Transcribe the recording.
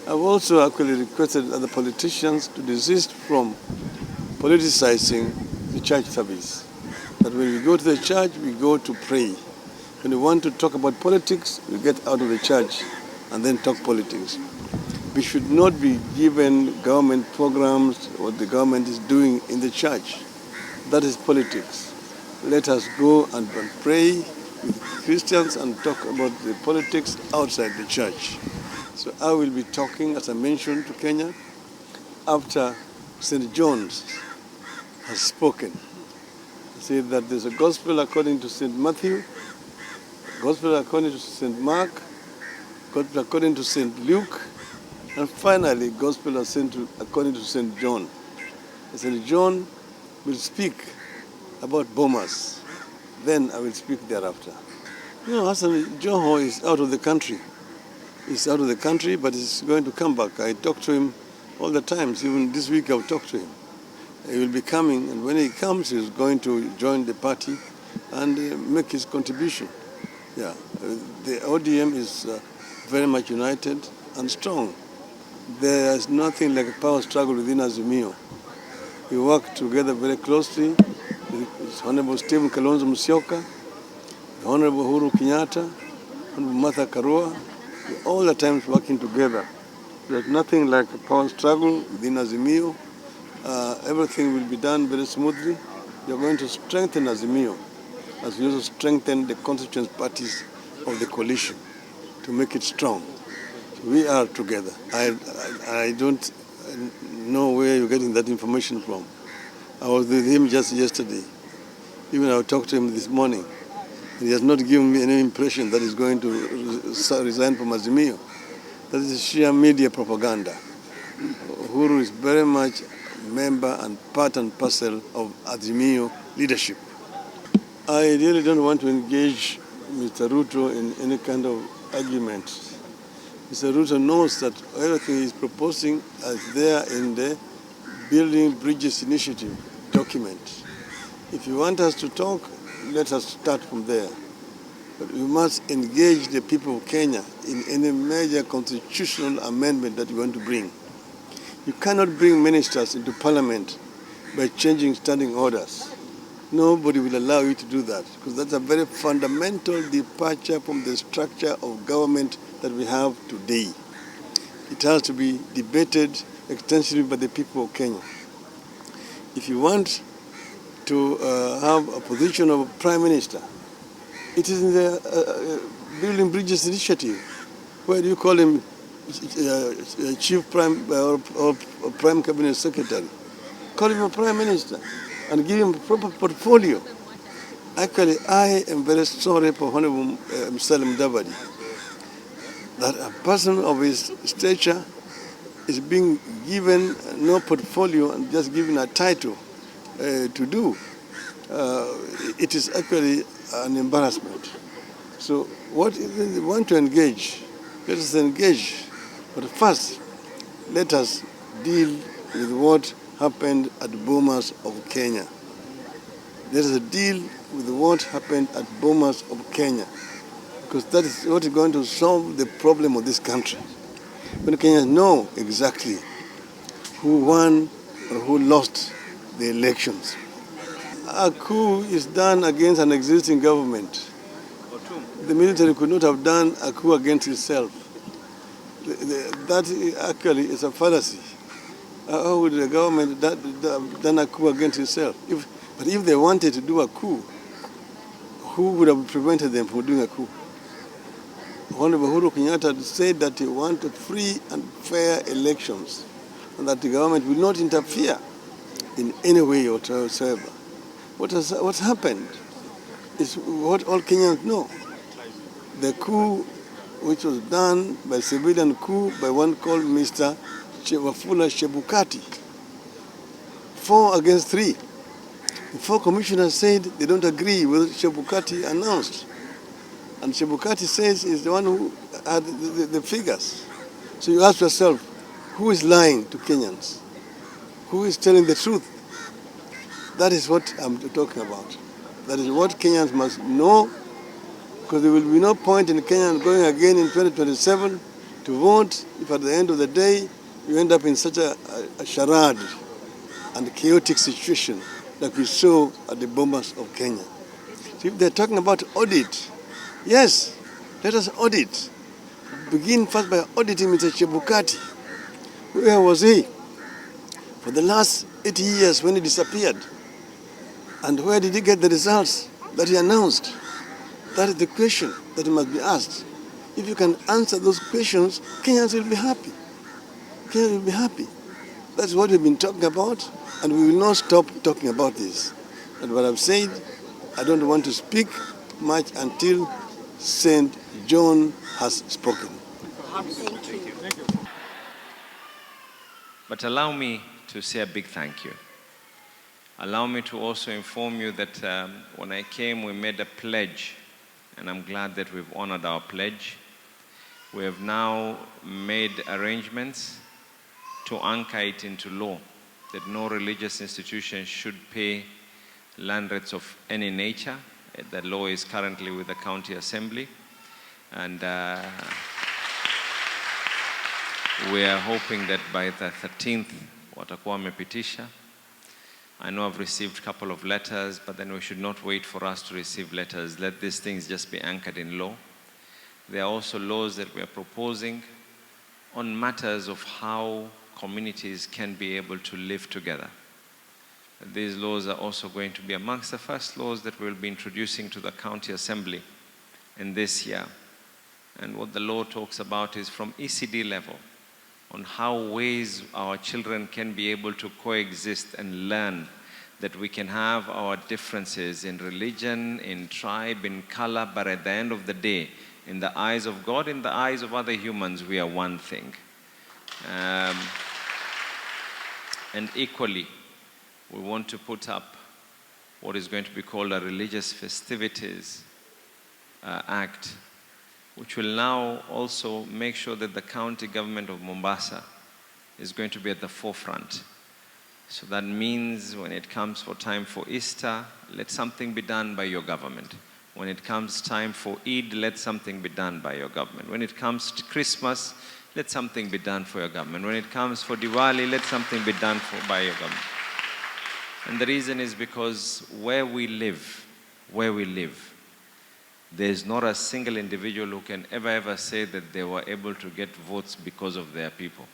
I've also actually requested other politicians to desist from politicizing the church service. That when we go to the church, we go to pray. When we want to talk about politics, we get out of the church and then talk politics. We should not be given government programs, what the government is doing in the church. That is politics. Let us go and pray with Christians and talk about the politics outside the church. So I will be talking, as I mentioned, to Kenya after St. John's has spoken. He said that there's a gospel according to St. Matthew, gospel according to St. Mark, gospel according to St. Luke, and finally gospel according to St. John. St. John will speak about bombers. Then I will speak thereafter. You know, Hassan Joho is out of the country. He's out of the country, but he's going to come back. I talk to him all the time. Even this week I'll talk to him. He will be coming, and when he comes, he's going to join the party and make his contribution. Yeah, the ODM is very much united and strong. There is nothing like a power struggle within Azimio. We work together very closely with Honorable Stephen Kalonzo Musyoka, the Honorable Uhuru Kenyatta, Honorable Martha Karua. We're all the times working together. There's nothing like a power struggle within Azimio. Everything will be done very smoothly. We are going to strengthen Azimio as we also strengthen the constituent parties of the coalition to make it strong. So we are together. I don't know where you're getting that information from. I was with him just yesterday. Even I talked to him this morning. He has not given me any impression that he's going to resign from Azimio. That is sheer media propaganda. Uhuru is very much a member and part and parcel of Azimio leadership. I really don't want to engage Mr. Ruto in any kind of argument. Mr. Ruto knows that everything he's proposing is there in the Building Bridges Initiative document. If you want us to talk, let us start from there. But we must engage the people of Kenya in any major constitutional amendment that you want to bring. You cannot bring ministers into parliament by changing standing orders. Nobody will allow you to do that, because that's a very fundamental departure from the structure of government that we have today. It has to be debated extensively by the people of Kenya. If you want to have a position of Prime Minister, it is in the Building Bridges Initiative. Where do you call him Chief Prime or Prime Cabinet Secretary? Call him a Prime Minister and give him a proper portfolio. Actually, I am very sorry for Honorable Salim Davadi that a person of his stature is being given no portfolio and just given a title to do. It is actually an embarrassment. So what if we want to engage? Let us engage. But first, let us deal with what happened at Bomas of Kenya. Let us deal with what happened at Bomas of Kenya, because that is what is going to solve the problem of this country. When Kenyans know exactly who won or who lost the elections. A coup is done against an existing government. The military could not have done a coup against itself. That actually is a fallacy. How would the government have done a coup against itself? But if they wanted to do a coup, who would have prevented them from doing a coup? Honorable Uhuru Kenyatta said that he wanted free and fair elections and that the government will not interfere in any way whatsoever. What's happened is what all Kenyans know. The coup, which was done by civilian coup by one called Mr. Wafula Chebukati, 4 against 3. The 4 commissioners said they don't agree with what Chebukati announced. And Chebukati says he's the one who had the figures. So you ask yourself, who is lying to Kenyans? Who is telling the truth? That is what I'm talking about. That is what Kenyans must know, because there will be no point in Kenya going again in 2027 to vote if at the end of the day you end up in such a charade and chaotic situation like we saw at the Bomas of Kenya. So if they're talking about audit, yes, let us audit. Begin first by auditing Mr. Chebukati. Where was he for the last 80 years when he disappeared? And where did he get the results that he announced? That is the question that must be asked. If you can answer those questions, Kenyans will be happy. Kenyans will be happy. That's what we've been talking about, and we will not stop talking about this. And what I've said, I don't want to speak much until St. John has spoken. Thank you. But allow me to say a big thank you. Allow me to also inform you that when I came, we made a pledge, and I'm glad that we've honored our pledge. We have now made arrangements to anchor it into law, that no religious institution should pay land rates of any nature. That law is currently with the County Assembly. And we are hoping that by the 13th, watakuwa wamepitisha. I know I've received a couple of letters, but then we should not wait for us to receive letters. Let these things just be anchored in law. There are also laws that we are proposing on matters of how communities can be able to live together. These laws are also going to be amongst the first laws that we'll be introducing to the County Assembly in this year. And what the law talks about is from ECD level, on how ways our children can be able to coexist and learn that we can have our differences in religion, in tribe, in color, but at the end of the day, in the eyes of God, in the eyes of other humans, we are one thing. And equally, we want to put up what is going to be called a Religious Festivities Act, which will now also make sure that the county government of Mombasa is going to be at the forefront. So that means when it comes for time for Easter, let something be done by your government. When it comes time for Eid, let something be done by your government. When it comes to Christmas, let something be done for your government. When it comes for Diwali, let something be done by your government. And the reason is because where we live, there's not a single individual who can ever say that they were able to get votes because of their people.